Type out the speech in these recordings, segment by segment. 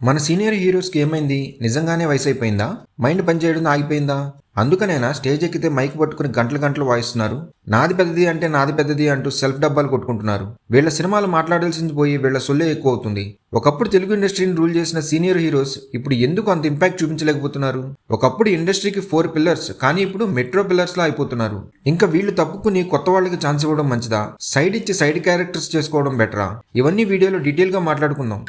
మన సీనియర్ హీరోస్కి ఏమైంది? నిజంగానే వయసైపోయిందా? మైండ్ పనిచేయడం ఆగిపోయిందా? అందుకనేనా స్టేజ్ ఎక్కితే మైక్ పట్టుకుని గంటలు గంటలు వాయిస్తున్నారు? నాది పెద్దది అంటే నాది పెద్దది అంటూ సెల్ఫ్ డబ్బాలు కొట్టుకుంటున్నారు. వీళ్ళ సినిమాలు మాట్లాడాల్సింది పోయి వీళ్ళ సొల్లే ఎక్కువ అవుతుంది. ఒకప్పుడు తెలుగు ఇండస్ట్రీని రూల్ చేసిన సీనియర్ హీరోస్ ఇప్పుడు ఎందుకు అంత ఇంపాక్ట్ చూపించలేకపోతున్నారు? ఒకప్పుడు ఇండస్ట్రీకి 4 పిల్లర్స్, కానీ ఇప్పుడు మెట్రో పిల్లర్స్ లా అయిపోతున్నారు. ఇంకా వీళ్ళు తప్పుకుని కొత్త వాళ్ళకి ఛాన్స్ ఇవ్వడం మంచిదా? సైడ్ ఇచ్చి సైడ్ క్యారెక్టర్స్ చేసుకోవడం బెటరా? ఇవన్నీ వీడియోలో డీటెయిల్ గా మాట్లాడుకుందాం.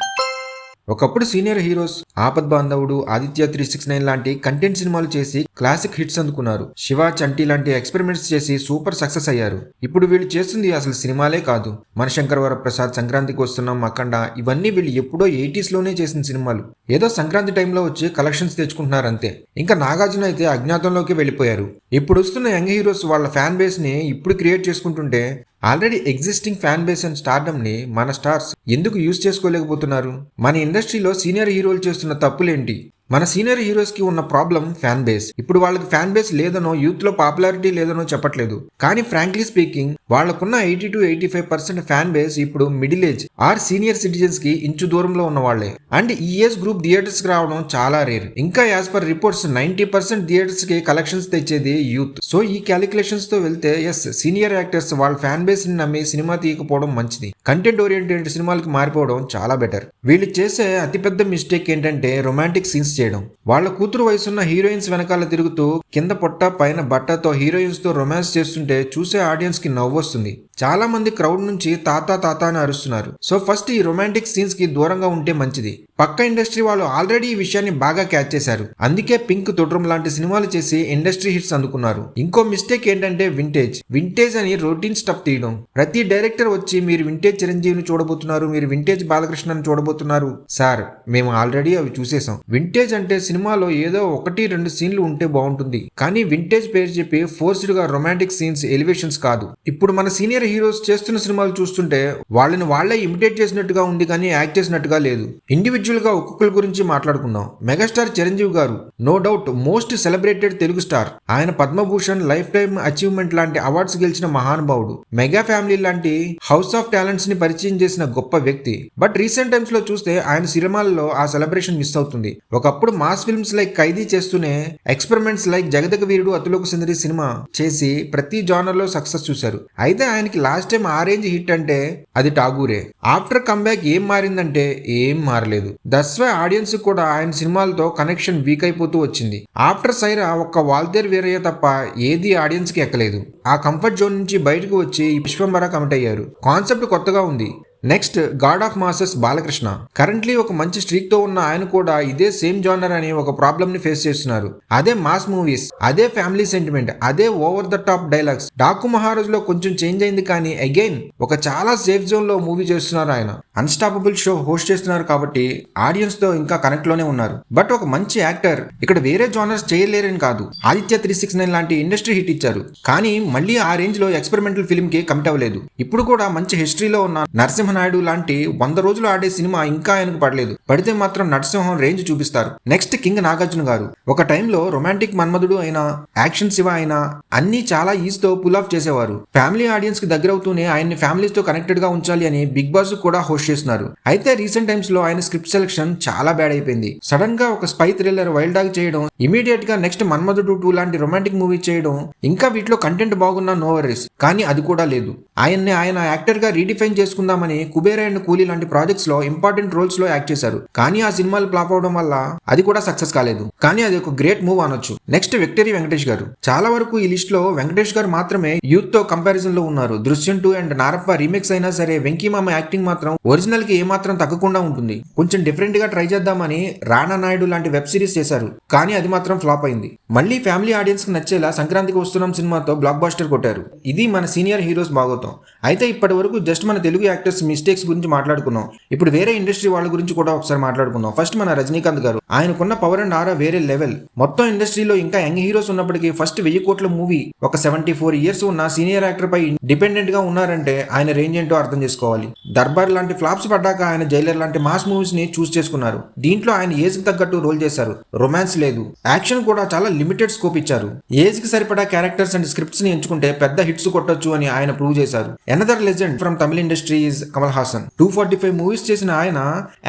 ఒకప్పుడు సీనియర్ హీరోస్ ఆపద్ బాంధవుడు, ఆదిత్య 369 లాంటి కంటెంట్ సినిమాలు చేసి క్లాసిక్ హిట్స్ అందుకున్నారు. శివ, చంటి లాంటి ఎక్స్పెరిమెంట్స్ చేసి సూపర్ సక్సెస్ అయ్యారు. ఇప్పుడు వీళ్ళు చేస్తుంది అసలు సినిమాలే కాదు. మనశంకర్ వరప్రసాద్, సంక్రాంతికి వస్తున్నాం, అఖండ, ఇవన్నీ వీళ్ళు ఎప్పుడో 80s లోనే చేసిన సినిమాలు. ఏదో సంక్రాంతి టైంలో వచ్చి కలెక్షన్స్ తెచ్చుకుంటున్నారు అంతే. ఇంకా నాగార్జున అయితే అజ్ఞాతంలోకి వెళ్ళిపోయారు. ఇప్పుడు వస్తున్న యంగ్ హీరోస్ వాళ్ళ ఫ్యాన్ బేస్ ని ఇప్పుడు క్రియేట్ చేసుకుంటుంటే already existing fan base and stardom ని మన స్టార్స్ ఎందుకు యూజ్ చేసుకోలేకపోతున్నారు? మన ఇండస్ట్రీలో సీనియర్ హీరోలు చేస్తున్న తప్పులేంటి? మన సీనియర్ హీరోస్ కి ఉన్న ప్రాబ్లం ఫ్యాన్ బేస్. ఇప్పుడు వాళ్ళకి ఫ్యాన్ బేస్ లేదనో, యూత్ లో పాపులారిటీ లేదనో చెప్పట్లేదు. కానీ ఫ్రాంక్లీ స్పీకింగ్ వాళ్ళకున్న 80 to 85% ఫ్యాన్ బేస్ ఇప్పుడు middle age or senior citizens కి ఇంచు దూరంలో ఉన్న వాళ్లే. అండ్ ఈ ఏజ్ గ్రూప్ థియేటర్స్ కి రావడం చాలా రేర్. ఇంకా యాజ్ పర్ రిపోర్ట్స్ 90% థియేటర్స్ కి కలెక్షన్స్ తెచ్చేది యూత్. సో ఈ క్యాలిక్యులేషన్స్ తో వెళ్తే ఎస్, సీనియర్ యాక్టర్స్ వాళ్ళ ఫ్యాన్ బేస్ ని నమ్మి సినిమా తీయకపోవడం మంచిది. కంటెంట్ ఓరియంటెడ్ సినిమాలకి మారిపోవడం చాలా బెటర్. వీళ్ళు చేసే అతిపెద్ద మిస్టేక్ ఏంటంటే రొమాంటిక్ సీన్స్ చేయడం. వాళ్ళ కూతురు వయసున్న హీరోయిన్స్ వెనకాల తిరుగుతూ కింద పొట్ట పైన బట్టతో హీరోయిన్స్ తో రొమాన్స్ చేస్తుంటే చూసే ఆడియన్స్ కి నవ్వు వస్తుంది. చాలా మంది క్రౌడ్ నుంచి తాత తాత అని అరుస్తున్నారు. సో ఫస్ట్ ఈ రొమాంటిక్ సీన్స్ కి దూరంగా ఉంటే మంచిది. పక్క ఇండస్ట్రీ వాళ్ళు ఆల్రెడీ ఈ విషయాన్ని బాగా క్యాచ్ చేశారు. అందుకే పింక్, తొట్రం లాంటి సినిమాలు చేసి ఇండస్ట్రీ హిట్స్ అందుకున్నారు. ఇంకో మిస్టేక్ ఏంటంటే వింటేజ్ అని రొటీన్ స్టఫ్ తీయడం. ప్రతి డైరెక్టర్ వచ్చి మీరు వింటేజ్ చిరంజీవిని చూడబోతున్నారు, మీరు వింటేజ్ బాలకృష్ణని చూడబోతున్నారు. సార్, మేము ఆల్రెడీ అవి చూసేసాం. వింటేజ్ అంటే సినిమాలో ఏదో 1-2 సీన్లు ఉంటే బాగుంటుంది, కానీ వింటేజ్ పేరు చెప్పి ఫోర్స్డ్ గా రొమాంటిక్ సీన్స్, ఎలివేషన్స్ కాదు. ఇప్పుడు మన సీనియర్ హీరోస్ చేస్తున్న సినిమాలు చూస్తుంటే వాళ్ళని వాళ్లే ఇమిటేట్ చేసినట్టుగా ఉంది, కానీ యాక్ట్ చేసినట్టుగా లేదు. ఇండివిజువల్ గా ఒక్కొక్కరి గురించి మాట్లాడుకుందాం. మెగాస్టార్ చిరంజీవి గారు no doubt most celebrated Telugu star. ఆయన పద్మభూషణ్, లైఫ్ టైమ్ అచీవ్మెంట్ లాంటి అవార్డ్స్ గెలిచిన మహానుభావుడు. మెగా ఫ్యామిలీ లాంటి హౌస్ ఆఫ్ టాలెంట్స్ ని పరిచయం చేసిన గొప్ప వ్యక్తి. బట్ రీసెంట్ టైమ్స్ లో చూస్తే ఆయన సినిమాల్లో ఆ సెలబ్రేషన్ మిస్ అవుతుంది. ఒకప్పుడు మాస్ ఫిల్మ్స్ లైక్ ఖైదీ చేస్తూనే ఎక్స్పెరిమెంట్స్ లైక్ జగదక వీరుడు, అతులోక సుందరి సినిమా చేసి ప్రతి జానర్ లో సక్సెస్ చూశారు. అయితే ఆయనకి లాస్ట్ టైం ఆ రేంజ్ హిట్ అంటే అది ఠాగూరే. ఆఫ్టర్ కమ్బ్యాక్ ఏం మారిందంటే ఏం మారలేదు. దట్స్ వై ఆడియన్స్ కూడా ఆయన సినిమాలతో కనెక్షన్ వీక్ అయిపోతూ వచ్చింది. ఆఫ్టర్ సైరా ఒక్క వాల్తేర్ వీరయ్య తప్ప ఏది ఆడియన్స్ కి ఎక్కలేదు. ఆ కంఫర్ట్ జోన్ నుంచి బయటకు వచ్చి విశ్వంబర కమిట్ అయ్యారు. కాన్సెప్ట్ కొత్తగా ఉంది. Next God of masses Balakrishna. Currently ఒక మంచి స్ట్రీక్ తో ఉన్న ఆయన కూడా ఇదే సేమ్ జానర్ అని ఒక ప్రాబ్లమ్ ని ఫేస్ చేస్తున్నారు. అదే మాస్ మూవీస్, అదే ఫ్యామిలీ సెంటిమెంట్, అదే over the top dialogues. Daaku Maharaj లో కొంచెం చేంజ్ అయింది, కానీ అగైన్ ఒక చాలా సేఫ్ జోన్ లో మూవీ చేస్తున్నారు. ఆయన అన్స్టాపబుల్ షో హోస్ట్ చేస్తున్నారు కాబట్టి ఆడియన్స్ తో ఇంకా కనెక్ట్ లోనే ఉన్నారు. బట్ ఒక మంచి యాక్టర్ ఇక్కడ వేరే జానర్స్ చేయలేరని కాదు. ఆదిత్య 369 లాంటి ఇండస్ట్రీ హిట్ ఇచ్చారు, కానీ మళ్ళీ ఆ రేంజ్ లో ఎక్స్పెరిమెంటల్ ఫిల్మ్ కి కమిట్ అవ్వలేదు. ఇప్పుడు కూడా మంచి హిస్టరీలో ఉన్న నరసింహ నాయుడు లాంటి 100 రోజులు ఆడే సినిమా ఇంకా ఆయనకు పడలేదు. పడితే మాత్రం నరసింహం రేంజ్ చూపిస్తారు. నెక్స్ట్ కింగ్ నాగార్జున గారు. ఒక టైంలో రొమాంటిక్ మన్మధుడు అయినా, యాక్షన్ శివ అయినా అన్ని చాలా ఈజ్ తో పుల్ ఆఫ్ చేసేవారు. ఫ్యామిలీ ఆడియన్స్ కి దగ్గర అవుతూనే ఆయన్ని ఫ్యామిలీస్ తో కనెక్టెడ్ గా ఉంచాలి అని బిగ్ బాస్ కూడా హోస్ట్ చేస్తున్నారు. అయితే రీసెంట్ టైమ్స్ లో ఆయన స్క్రిప్ట్ సెలెక్షన్ చాలా బ్యాడ్ అయిపోయింది. సడన్ గా ఒక స్పై థ్రిల్లర్ వైల్డ్ డాగ్ చేయడం, ఇమీడియట్ గా నెక్స్ట్ మన్మధుడు 2 లాంటి రొమాంటిక్ మూవీ చేయడం, ఇంకా వీటిలో కంటెంట్ బాగున్నా నో వరీస్. కానీ అది కూడా లేదు. ఆయన యాక్టర్ గా రీడిఫైన్ చేసుకుందామని కుబేర అండ్ కూలీ లాంటి ప్రాజెక్ట్స్ లో ఇంపార్టెంట్ రోల్స్ లో యాక్ట్ చేశారు. కానీ ఆ సినిమాలు ఫ్లాప్ అవడం వల్ల అది కూడా సక్సెస్ కాలేదు. కానీ అది ఒక గ్రేట్ మూవ్ అనొచ్చు. నెక్స్ట్ విక్టరీ వెంకటేష్ గారు. చాలా వరకు ఈ లిస్ట్ లో వెంకటేష్ గారు మాత్రమే యూత్ తో కంపారిజన్ లో ఉన్నారు. దృశ్యం 2 అండ్ నారప్ప రీమేక్స్ అయినా సరే వెంకీమామ యాక్టింగ్ మాత్రం ఒరిజినల్ కి ఏమాత్రం తగ్గకుండా ఉంటుంది. కొంచెం డిఫరెంట్ గా ట్రై చేద్దామని రాణా నాయుడు లాంటి వెబ్ సిరీస్ చేశారు, కానీ అది మాత్రం ఫ్లాప్ అయింది. మళ్ళీ ఫ్యామిలీ ఆడియన్స్ కి నచ్చేలా సంక్రాంతికి వస్తున్నాం సినిమాతో బ్లాక్ బాస్టర్ కొట్టారు. ఇది మన సీనియర్ హీరోస్ బాగోతాం. అయితే ఇప్పటి వరకు జస్ట్ మన తెలుగు యాక్టర్స్ మిస్టేక్స్ గురించి మాట్లాడుకున్నాం. ఇప్పుడు వేరే ఇండస్ట్రీ వాళ్ళ గురించి కూడా ఒకసారి మాట్లాడుకుందాం. ఫస్ట్ మన రజనీకాంత్ గారు. ఆయనకున్న పవర్ అండ్ ఆరా వేరే లెవెల్. మొత్తం ఇండస్ట్రీలో ఇంకా యంగ్ హీరోస్ ఉన్నప్పటికీ ఫస్ట్ 1000 కోట్ల మూవీ ఒక 74 ఇయర్స్ ఉన్న సీనియర్ యాక్టర్ పై డిపెండెంట్ గా ఉన్నారంటే ఆయన రేంజ్ ఏంటో అర్థం చేసుకోవాలి. దర్బార్ లాంటి ఫ్లాప్స్ పడ్డాక ఆయన జైలర్ లాంటి మాస్ మూవీస్ ని చూస్ చేసుకున్నారు. దీంట్లో ఆయన ఏజ్ కి తగ్గట్టు రోల్ చేశారు. రొమాన్స్ లేదు, యాక్షన్ కూడా చాలా లిమిటెడ్ స్కోప్ ఇచ్చారు. ఏజ్ కి సరిపడా క్యారెక్టర్స్ అండ్ స్క్రిప్ట్స్ ని ఎంచుకుంటే పెద్ద హిట్స్ కొట్టొచ్చు అని ఆయన ప్రూవ్ చేశారు. Another legend from Tamil industry is Kamal Haasan. 245 movies చేసిన ఆయన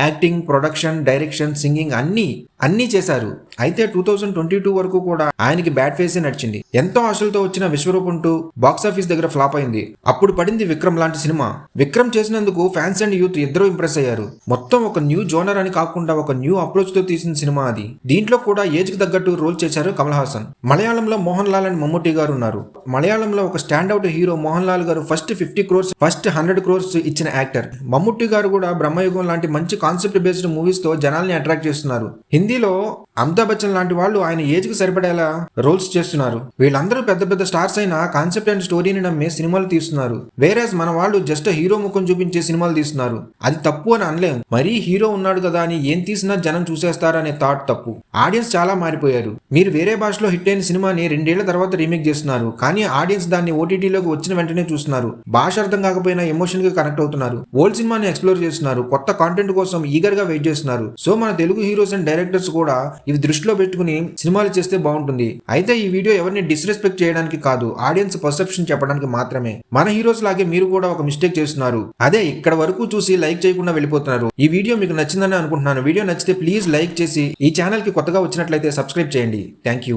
యాక్టింగ్, ప్రొడక్షన్, డైరెక్షన్, సింగింగ్ అన్నీ చేశారు. అయితే 2022 వరకు కూడా ఆయనకి బ్యాడ్ ఫేసే నడిచింది. ఎంతో ఆశలతో వచ్చిన విశ్వరూపం 2 బాక్సాఫీస్ దగ్గర ఫ్లాప్ అయింది. అప్పుడు పడింది విక్రమ్ లాంటి సినిమా. విక్రమ్ చేసినందుకు ఫ్యాన్స్ అండ్ యూత్ ఇద్దరు ఇంప్రెస్ అయ్యారు. మొత్తం ఒక న్యూ జోనర్ అని కాకుండా ఒక న్యూ అప్రోచ్ తో తీసిన సినిమా అది. దీంట్లో కూడా ఏజ్ కి తగ్గట్టు రోల్ చేశారు కమల్ హాసన్. మలయాళంలో మోహన్ లాల్ అండ్ మమ్ముట్టి గారు ఉన్నారు. మలయాళంలో ఒక స్టాండ్అవుట్ హీరో మోహన్ లాల్ గారు ఫస్ట్ 50 crores, ఫస్ట్ 100 crores ఇచ్చిన యాక్టర్. మమ్ముట్టి గారు కూడా బ్రహ్మయుగం లాంటి మంచి కాన్సెప్ట్ బేస్డ్ మూవీస్ తో జనాల్ని అట్రాక్ట్ చేస్తున్నారు. హిందీలో అమితాబ్ బచ్చన్ లాంటి వాళ్ళు ఆయన ఏజ్ కి సరిపడేలా రోల్స్ చేస్తున్నారు. వీళ్ళందరూ పెద్ద పెద్ద స్టార్స్ అయినా కాన్సెప్ట్ అండ్ స్టోరీని నమ్మే సినిమాలు తీస్తున్నారు. వేరేస్ మన వాళ్ళు జస్ట్ హీరో ముఖం చూపించే సినిమాలు తీస్తున్నారు. అది తప్పు అని అనలేం. మరీ హీరో ఉన్నాడు కదా అని ఏం తీసినా జనం చూసేస్తారు అనే థాట్ తప్పు. ఆడియన్స్ చాలా మారిపోయారు. మీరు వేరే భాషలో హిట్ అయిన సినిమాని 2 ఏళ్ల తర్వాత రీమేక్ చేస్తున్నారు. కానీ ఆడియన్స్ దాన్ని ఓటీటీలోకి వచ్చిన వెంటనే చూస్తున్నారు. భాష అర్థం కాకపోయినా ఎమోషన్ గా కనెక్ట్ అవుతున్నారు. ఓల్డ్ సినిమాని ఎక్స్ప్లోర్ చేస్తున్నారు. కొత్త కాంటెంట్ కోసం ఈగర్ గా వెయిట్ చేస్తున్నారు. సో మన తెలుగు హీరోస్ అండ్ డైరెక్టర్స్ కూడా ఇవి దృష్టిలో పెట్టుకుని సినిమాలు చేస్తే బాగుంటుంది. అయితే ఈ వీడియో ఎవరిని డిస్రెస్పెక్ట్ చేయడానికి కాదు, ఆడియన్స్ పర్సెప్షన్ చెప్పడానికి మాత్రమే. మన హీరోస్ లాగే మీరు కూడా ఒక మిస్టేక్ చేస్తున్నారు. అదే ఇక్కడ వరకు చూసి లైక్ చేయకుండా వెళ్ళిపోతున్నారు. ఈ వీడియో మీకు నచ్చిందని అనుకుంటున్నాను. వీడియో నచ్చితే ప్లీజ్ లైక్ చేసి ఈ ఛానల్ కి కొత్తగా వచ్చినట్లయితే సబ్స్క్రైబ్ చేయండి. Thank you.